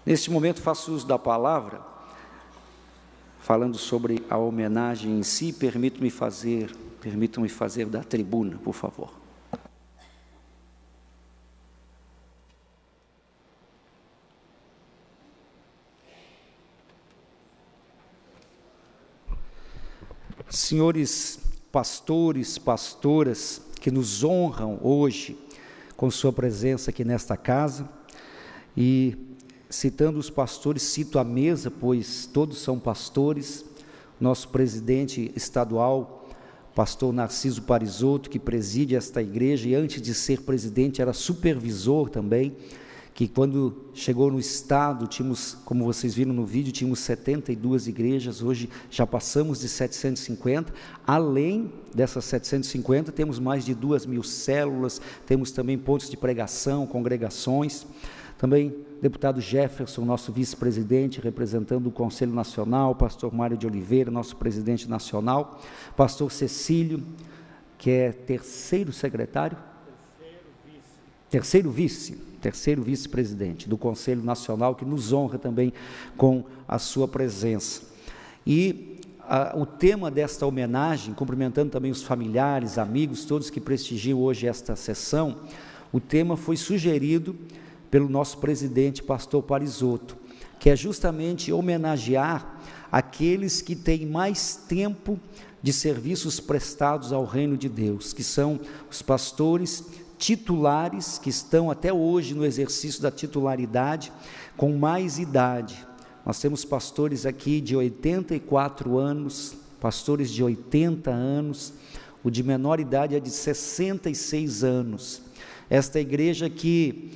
Neste momento faço uso da palavra, falando sobre a homenagem em si. Permitam-me fazer da tribuna, por favor. Senhores pastores, pastoras, que nos honram hoje com sua presença aqui nesta casa, e citando os pastores, cito a mesa, pois todos são pastores. Nosso presidente estadual, pastor Narciso Parisotto, que preside esta igreja, e antes de ser presidente era supervisor também, que quando chegou no estado, tínhamos, como vocês viram no vídeo, tínhamos 72 igrejas, hoje já passamos de 750, além dessas 750, temos mais de 2.000 células, temos também pontos de pregação, congregações. Também deputado Jefferson, nosso vice-presidente, representando o Conselho Nacional, pastor Mário de Oliveira, nosso presidente nacional, pastor Cecílio, que é terceiro vice-presidente do Conselho Nacional, que nos honra também com a sua presença. E o tema desta homenagem, cumprimentando também os familiares, amigos, todos que prestigiam hoje esta sessão, o tema foi sugerido pelo nosso presidente, pastor Parisotto, que é justamente homenagear aqueles que têm mais tempo de serviços prestados ao reino de Deus, que são os pastores titulares, que estão até hoje no exercício da titularidade, com mais idade. Nós temos pastores aqui de 84 anos, pastores de 80 anos, o de menor idade é de 66 anos. Esta igreja que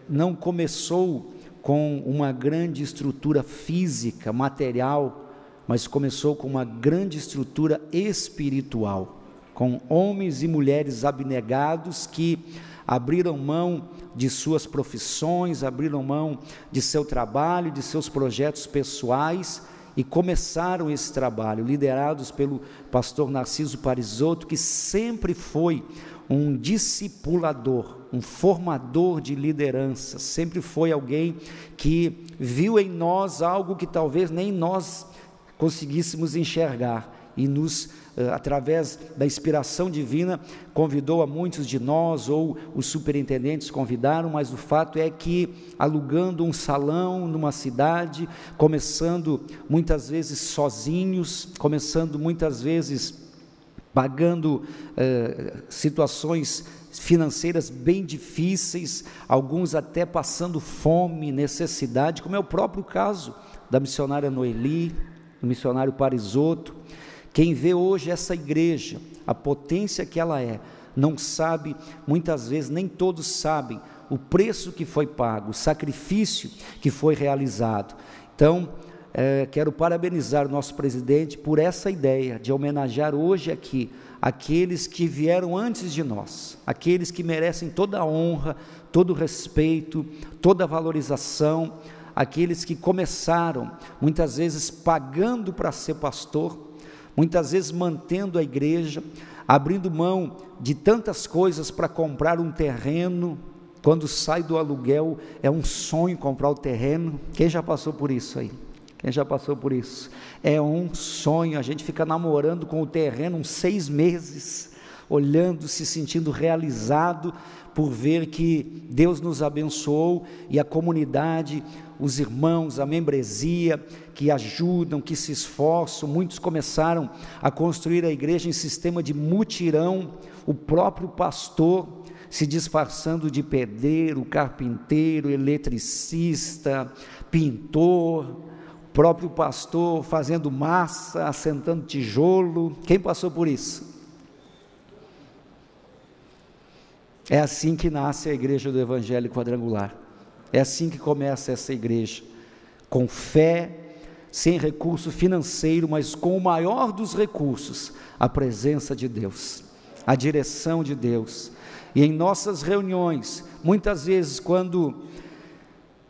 não começou com uma grande estrutura física, material, mas começou com uma grande estrutura espiritual, com homens e mulheres abnegados que abriram mão de suas profissões, abriram mão de seu trabalho, de seus projetos pessoais, e começaram esse trabalho, liderados pelo pastor Narciso Parisotto, que sempre foi um discipulador, um formador de liderança, sempre foi alguém que viu em nós algo que talvez nem nós conseguíssemos enxergar, e nos, através da inspiração divina, convidou a muitos de nós, ou os superintendentes convidaram, mas o fato é que, alugando um salão numa cidade, começando muitas vezes sozinhos, começando muitas vezes pagando situações financeiras bem difíceis, alguns até passando fome, necessidade, como é o próprio caso da missionária Noeli, do missionário Parisotto. Quem vê hoje essa igreja, a potência que ela é, não sabe, muitas vezes nem todos sabem o preço que foi pago, o sacrifício que foi realizado. Então, quero parabenizar o nosso presidente por essa ideia de homenagear hoje aqui aqueles que vieram antes de nós, aqueles que merecem toda a honra, todo o respeito, toda a valorização, aqueles que começaram muitas vezes pagando para ser pastor, muitas vezes mantendo a igreja, abrindo mão de tantas coisas para comprar um terreno. Quando sai do aluguel é um sonho comprar o terreno. Quem já passou por isso aí? Quem já passou por isso? É um sonho, a gente fica namorando com o terreno uns 6 meses, olhando, se sentindo realizado por ver que Deus nos abençoou, e a comunidade, os irmãos, a membresia, que ajudam, que se esforçam. Muitos começaram a construir a igreja em sistema de mutirão, o próprio pastor se disfarçando de pedreiro, carpinteiro, eletricista, pintor, próprio pastor fazendo massa, assentando tijolo. Quem passou por isso? É assim que nasce a igreja do Evangelho Quadrangular, é assim que começa essa igreja, com fé, sem recurso financeiro, mas com o maior dos recursos, a presença de Deus, a direção de Deus. E em nossas reuniões, muitas vezes quando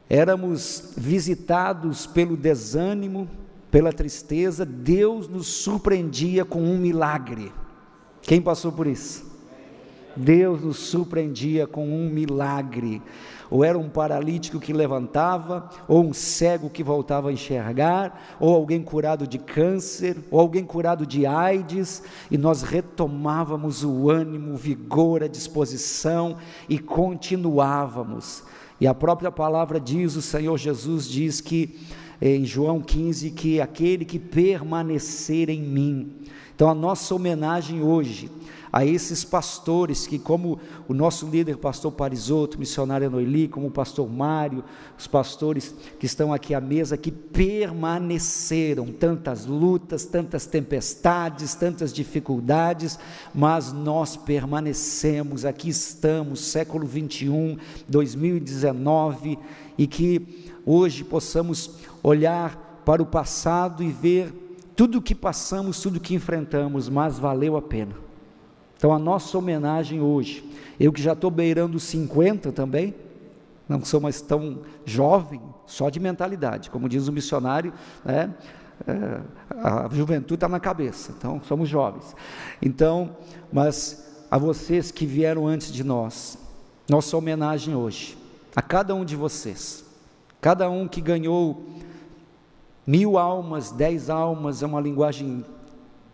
éramos visitados pelo desânimo, pela tristeza, Deus nos surpreendia com um milagre. Quem passou por isso? Deus nos surpreendia com um milagre. Ou era um paralítico que levantava, ou um cego que voltava a enxergar, ou alguém curado de câncer, ou alguém curado de AIDS, e nós retomávamos o ânimo, o vigor, a disposição, e continuávamos. E a própria palavra diz, o Senhor Jesus diz que, em João 15, que aquele que permanecer em mim. Então a nossa homenagem hoje a esses pastores que, como o nosso líder, pastor Parisotto, missionária Noeli, como o pastor Mário, os pastores que estão aqui à mesa, que permaneceram, tantas lutas, tantas tempestades, tantas dificuldades, mas nós permanecemos, aqui estamos, século 21, 2019, e que hoje possamos olhar para o passado e ver tudo o que passamos, tudo o que enfrentamos, mas valeu a pena. Então a nossa homenagem hoje, eu que já estou beirando 50 também, não sou mais tão jovem, só de mentalidade, como diz o missionário, né? A juventude está na cabeça, então somos jovens. Então, mas a vocês que vieram antes de nós, nossa homenagem hoje, a cada um de vocês, cada um que ganhou 1000 almas, 10 almas, é uma linguagem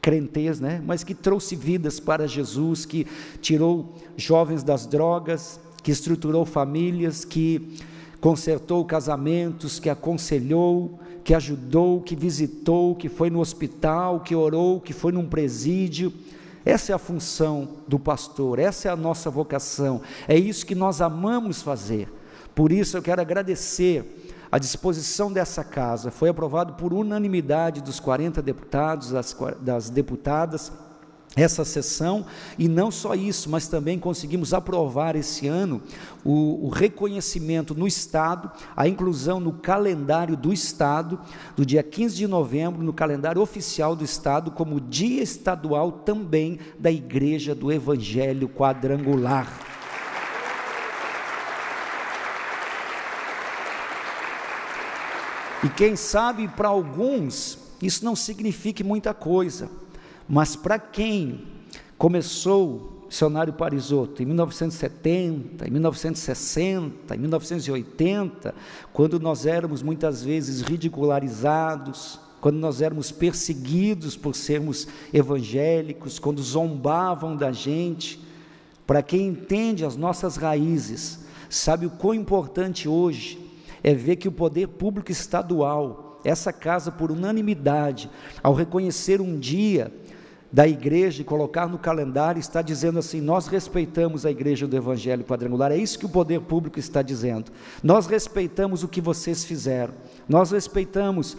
crentez, né? Mas que trouxe vidas para Jesus, que tirou jovens das drogas, que estruturou famílias, que consertou casamentos, que aconselhou, que ajudou, que visitou, que foi no hospital, que orou, que foi num presídio. Essa é a função do pastor, essa é a nossa vocação, é isso que nós amamos fazer. Por isso eu quero agradecer a disposição dessa casa. Foi aprovado por unanimidade dos 40 deputados, das deputadas, essa sessão, e não só isso, mas também conseguimos aprovar esse ano o reconhecimento no Estado, a inclusão no calendário do Estado, do dia 15 de novembro, no calendário oficial do Estado, como dia estadual também da Igreja do Evangelho Quadrangular. E quem sabe para alguns isso não signifique muita coisa, mas para quem começou o missionário Parisotto em 1970, em 1960, em 1980, quando nós éramos muitas vezes ridicularizados, quando nós éramos perseguidos por sermos evangélicos, quando zombavam da gente, para quem entende as nossas raízes, sabe o quão importante hoje é ver que o poder público estadual, essa casa por unanimidade, ao reconhecer um dia da igreja e colocar no calendário, está dizendo assim: nós respeitamos a Igreja do Evangelho Quadrangular. É isso que o poder público está dizendo. Nós respeitamos o que vocês fizeram, nós respeitamos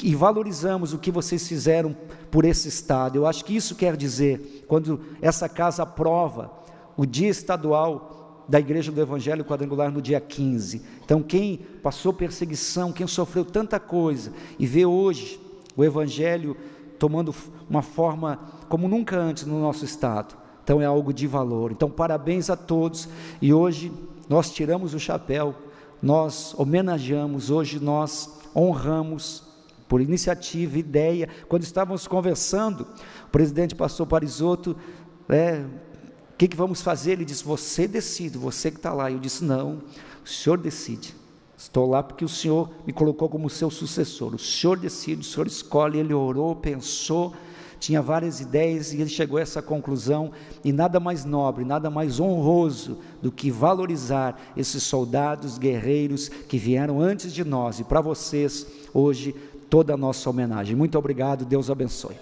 e valorizamos o que vocês fizeram por esse estado. Eu acho que isso quer dizer, quando essa casa aprova o dia estadual da Igreja do Evangelho Quadrangular no dia 15. Então quem passou perseguição, quem sofreu tanta coisa, e vê hoje o Evangelho tomando uma forma como nunca antes no nosso estado, então é algo de valor. Então parabéns a todos, e hoje nós tiramos o chapéu, nós homenageamos, hoje nós honramos, por iniciativa, ideia. Quando estávamos conversando, o presidente pastor Parisotto, o que vamos fazer? Ele disse: você decide, você que está lá. Eu disse: não, o senhor decide, estou lá porque o senhor me colocou como seu sucessor, o senhor decide, o senhor escolhe. Ele orou, pensou, tinha várias ideias, e ele chegou a essa conclusão, e nada mais nobre, nada mais honroso do que valorizar esses soldados, guerreiros que vieram antes de nós, e para vocês hoje toda a nossa homenagem. Muito obrigado, Deus abençoe.